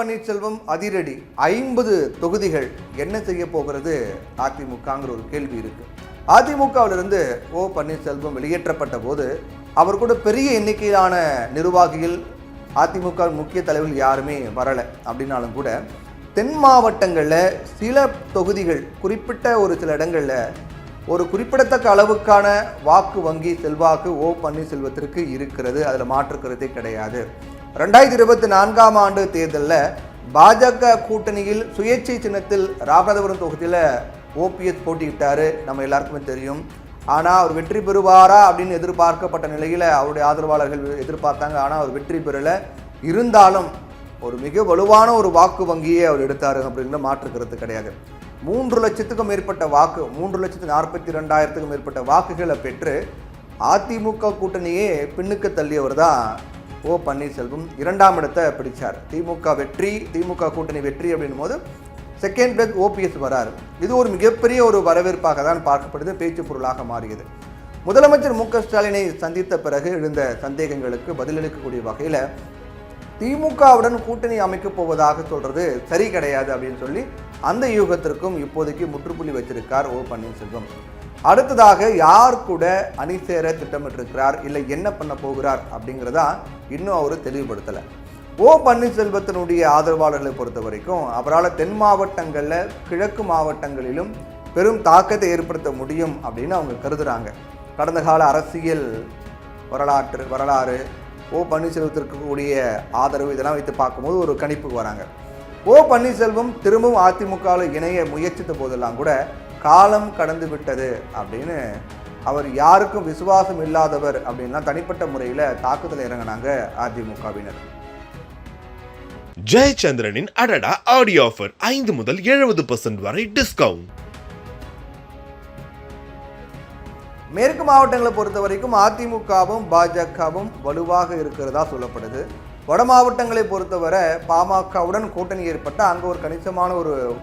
பன்னீர்செல்வம் அதிரடி 50 தொகுதிகள் என்ன செய்ய போகிறது அதிமுகங்கிற ஒரு கேள்வி இருக்கு. அதிமுகவிலிருந்து பன்னீர்செல்வம் வெளியேற்றப்பட்ட போது அவர் கூட பெரிய எண்ணிக்கையிலான நிர்வாகிகள் அதிமுக முக்கிய தலைவர்கள் யாருமே வரலை அப்படின்னாலும் கூட தென் மாவட்டங்களில் சில தொகுதிகள் குறிப்பிட்ட ஒரு சில இடங்களில் ஒரு குறிப்பிடத்தக்க அளவுக்கான வாக்கு வங்கி செல்வாக்கு பன்னீர்செல்வத்திற்கு இருக்கிறது. அதில் மாற்றுக்கிறதே கிடையாது. 2024ஆம் ஆண்டு தேர்தலில் பாஜக கூட்டணியில் சுயேட்சை சின்னத்தில் ராமநாதபுரம் தொகுதியில் ஓபிஎஸ் போட்டியிட்டார், நம்ம எல்லாருக்குமே தெரியும். ஆனால் அவர் வெற்றி பெறுவாரா அப்படின்னு எதிர்பார்க்கப்பட்ட நிலையில் அவருடைய ஆதரவாளர்கள் எதிர்பார்த்தாங்க. ஆனால் அவர் வெற்றி பெறலை. இருந்தாலும் ஒரு மிக வலுவான ஒரு வாக்கு வங்கியை அவர் எடுத்தார் அப்படிங்கிற மாற்றுக்கிறது கிடையாது. 3 லட்சத்துக்கும் மேற்பட்ட வாக்கு 3,42,000க்கும் மேற்பட்ட வாக்குகளை பெற்று அதிமுக கூட்டணியே பின்னுக்கு தள்ளியவர் தான் பன்னீர்செல்வம். 2ஆம் இடத்தை பிடிச்சார். திமுக கூட்டணி வெற்றி அப்படின்னும் போது செகண்ட் பிளேஸ் ஓபிஎஸ் வராரு. இது ஒரு மிகப்பெரிய ஒரு வரவேற்பாக தான் பார்க்கப்படுது, பேச்சு பொருளாக மாறியது. முதலமைச்சர் மு.க. ஸ்டாலினை சந்தித்த பிறகு எழுந்த சந்தேகங்களுக்கு பதிலளிக்கக்கூடிய வகையில் திமுகவுடன் கூட்டணி அமைக்கப் போவதாக சொல்றது சரி கிடையாது அப்படின்னு சொல்லி அந்த யூகத்திற்கும் இப்போதைக்கு முற்றுப்புள்ளி வச்சிருக்கார் பன்னீர்செல்வம். அடுத்ததாக யார் கூட அணி சேர திட்டமிட்டிருக்கிறார், இல்லை என்ன பண்ண போகிறார் அப்படிங்கிறதா இன்னும் அவர் தெளிவுபடுத்தலை. பன்னீர்செல்வத்தினுடைய ஆதரவாளர்களை பொறுத்த வரைக்கும் அவரால் தென் மாவட்டங்களில் கிழக்கு மாவட்டங்களிலும் பெரும் தாக்கத்தை ஏற்படுத்த முடியும் அப்படின்னு அவங்க கருதுகிறாங்க. கடந்த கால அரசியல் வரலாறு பன்னீர்செல்வத்திற்கு கூடிய ஆதரவு இதெல்லாம் வைத்து பார்க்கும்போது ஒரு கணிப்புக்கு வராங்க. பன்னீர்செல்வம் திரும்பவும் அதிமுகவில் இணைய முயற்சித்த போதெல்லாம் கூட காலம் கடந்து விட்டது அப்படின்னு அவர் யாருக்கும் விசுவாசம் இல்லாதவர் அப்படின்னா தனிப்பட்ட முறையில் தாக்குதல் இறங்கினாங்க அதிமுகவினர். ஜெயச்சந்திரனின் அடடா ஆடியோ ஆஃபர் 5 முதல் 70% வரை டிஸ்கவுண்ட். மேற்கு மாவட்டங்களை பொறுத்த வரைக்கும் அதிமுகவும் பாஜகவும் வலுவாக இருக்கிறதா சொல்லப்படுது. வட மாவட்டங்களை பொறுத்தவரை பாமகவுடன் கூட்டணி ஏற்பட்டால் அங்கே ஒரு கணிசமான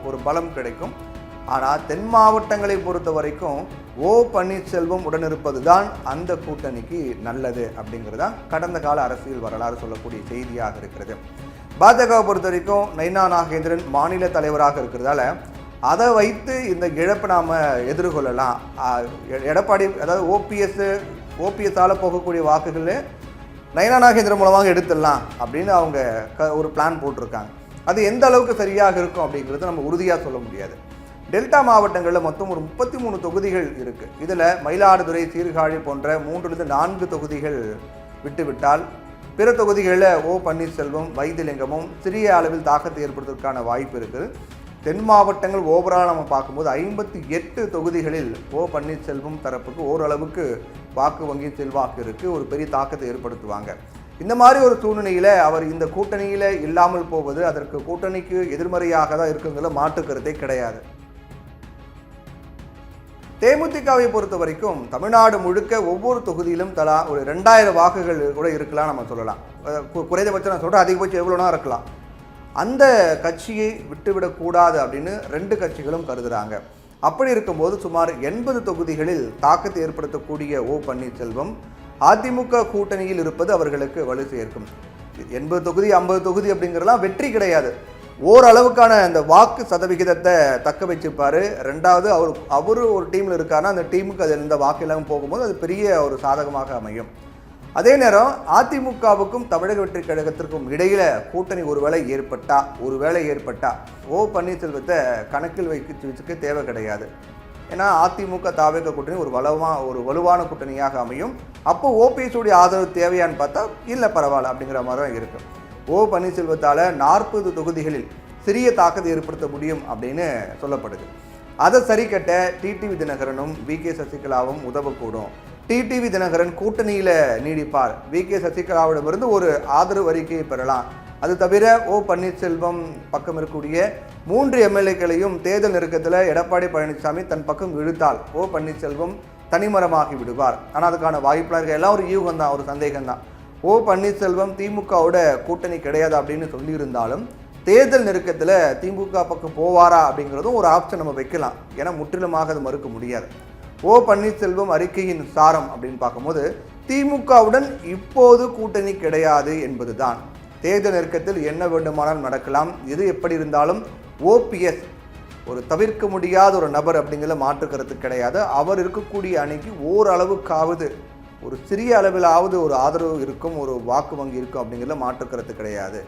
ஒரு பலம் கிடைக்கும். ஆனால் தென் மாவட்டங்களை பொறுத்த வரைக்கும் பன்னீர்செல்வம் உடனிருப்பது தான் அந்த கூட்டணிக்கு நல்லது அப்படிங்கிறது தான் கடந்த கால அரசியல் வரலாறு சொல்லக்கூடிய செய்தியாக இருக்கிறது. பாஜகவை பொறுத்த வரைக்கும் நைனா நாகேந்திரன் மாநில தலைவராக இருக்கிறதால அதை வைத்து இந்த இழப்பை நாம் எதிர்கொள்ளலாம். எடப்பாடி அதாவது ஓபிஎஸ்ஸால் போகக்கூடிய வாக்குகள் நைனா நாகேந்திரன் மூலமாக எடுத்துடலாம் அப்படின்னு அவங்க ஒரு பிளான் போட்டிருக்காங்க. அது எந்த அளவுக்கு சரியாக இருக்கும் அப்படிங்கிறது நம்ம உறுதியாக சொல்ல முடியாது. டெல்டா மாவட்டங்களில் மொத்தம் ஒரு 33 தொகுதிகள் இருக்குது. இதில் மயிலாடுதுறை, சீர்காழி போன்ற 3-4 தொகுதிகள் விட்டுவிட்டால் பிற தொகுதிகளில் பன்னீர்செல்வம், வைத்திலிங்கமும் சிறிய அளவில் தாக்கத்தை ஏற்படுத்துவதற்கான வாய்ப்பு இருக்குது. தென் மாவட்டங்கள் ஓவரால் நம்ம பார்க்கும்போது 58 தொகுதிகளில் பன்னீர்செல்வம் தரப்புக்கு ஓரளவுக்கு வாக்கு வங்கி செல்வாக்கு இருக்குது, ஒரு பெரிய தாக்கத்தை ஏற்படுத்துவாங்க. இந்த மாதிரி ஒரு சூழ்நிலையில் அவர் இந்த கூட்டணியில் இல்லாமல் போவது அதற்கு கூட்டணிக்கு எதிர்மறையாக தான் இருக்குங்கிற மாற்றுக்கருத்தே கிடையாது. தேமுதிகவை பொறுத்த வரைக்கும் தமிழ்நாடு முழுக்க ஒவ்வொரு தொகுதியிலும் தலா ஒரு 2000 வாக்குகள் கூட இருக்கலாம் நம்ம சொல்லலாம். குறைந்தபட்சம் நான் சொல்கிறேன், அதிகபட்சம் எவ்வளோனா இருக்கலாம். அந்த கட்சியை விட்டுவிடக்கூடாது அப்படின்னு 2 கட்சிகளும் கருதுகிறாங்க. அப்படி இருக்கும்போது சுமார் 80 தொகுதிகளில் தாக்கத்தை ஏற்படுத்தக்கூடிய பன்னீர்செல்வம் அதிமுக கூட்டணியில் இருப்பது அவர்களுக்கு வலு சேர்க்கும். 80 தொகுதி 50 தொகுதி அப்படிங்கிறதுலாம் வெற்றி கிடையாது. ஓரளவுக்கான அந்த வாக்கு சதவிகிதத்தை தக்க வச்சுப்பார். ரெண்டாவது அவர் ஒரு டீமில் இருக்காருன்னா அந்த டீமுக்கு அது இந்த வாக்கு எல்லாம் போகும்போது அது பெரிய ஒரு சாதகமாக அமையும். அதே நேரம் அதிமுகவுக்கும் தமிழக வெற்றி கழகத்திற்கும் இடையில கூட்டணி ஒருவேளை ஏற்பட்டா பன்னீர்செல்வத்தை கணக்கில் வச்சுக்க தேவை கிடையாது. ஏன்னா அதிமுக தாவேக கூட்டணி ஒரு வலுவான கூட்டணியாக அமையும். அப்போ ஓபிஎஸ் ஆதரவு தேவையான்னு பார்த்தா இல்லை, பரவாயில்ல அப்படிங்கிற மாதிரி தான் இருக்கும். பன்னீர்செல்வத்தால் 40 தொகுதிகளில் சிறிய தாக்கத்தை ஏற்படுத்த முடியும் அப்படின்னு சொல்லப்படுது. அதை சரி கட்ட டிடிவி தினகரனும் வி.கே. சசிகலாவும் உதவக்கூடும். டிடிவி தினகரன் கூட்டணியில் நீடிப்பார். வி.கே. சசிகலாவிடமிருந்து ஒரு ஆதரவு அறிக்கையை பெறலாம். அது தவிர பன்னீர்செல்வம் பக்கம் இருக்கக்கூடிய 3 எம்எல்ஏக்களையும் தேர்தல் நெருக்கத்தில் எடப்பாடி பழனிசாமி தன் பக்கம் இழுத்தால் பன்னீர்செல்வம் தனிமரமாகி விடுவார். ஆனால் அதுக்கான வாய்ப்புலாம் இருக்க எல்லாம் ஒரு யூகம் தான், ஒரு சந்தேகம் தான். பன்னீர்செல்வம் திமுகவோட கூட்டணி கிடையாது அப்படின்னு சொல்லியிருந்தாலும் தேர்தல் நெருக்கத்தில் திமுக பக்கம் போவாரா அப்படிங்கிறதும் ஒரு ஆப்ஷன் நம்ம வைக்கலாம். ஏன்னா முற்றிலுமாக அது மறுக்க முடியாது. பன்னீர்செல்வம் அறிக்கையின் சாரம் அப்படின்னு பார்க்கும்போது திமுகவுடன் இப்போது கூட்டணி கிடையாது என்பதுதான். தேர்தல் நெருக்கத்தில் என்ன வேண்டுமானாலும் நடக்கலாம். எது எப்படி இருந்தாலும் ஓபிஎஸ் ஒரு தவிர்க்க முடியாத ஒரு நபர் அப்படிங்கிற மாற்று கருத்து கிடையாது. அவர் இருக்கக்கூடிய அணிக்கு ஓரளவுக்காவது ஒரு சிறிய அளவிலாவது ஒரு ஆதரவு இருக்கும், ஒரு வாக்கு வங்கி இருக்கும் அப்படிங்கிற மாற்று கருத்து கிடையாது.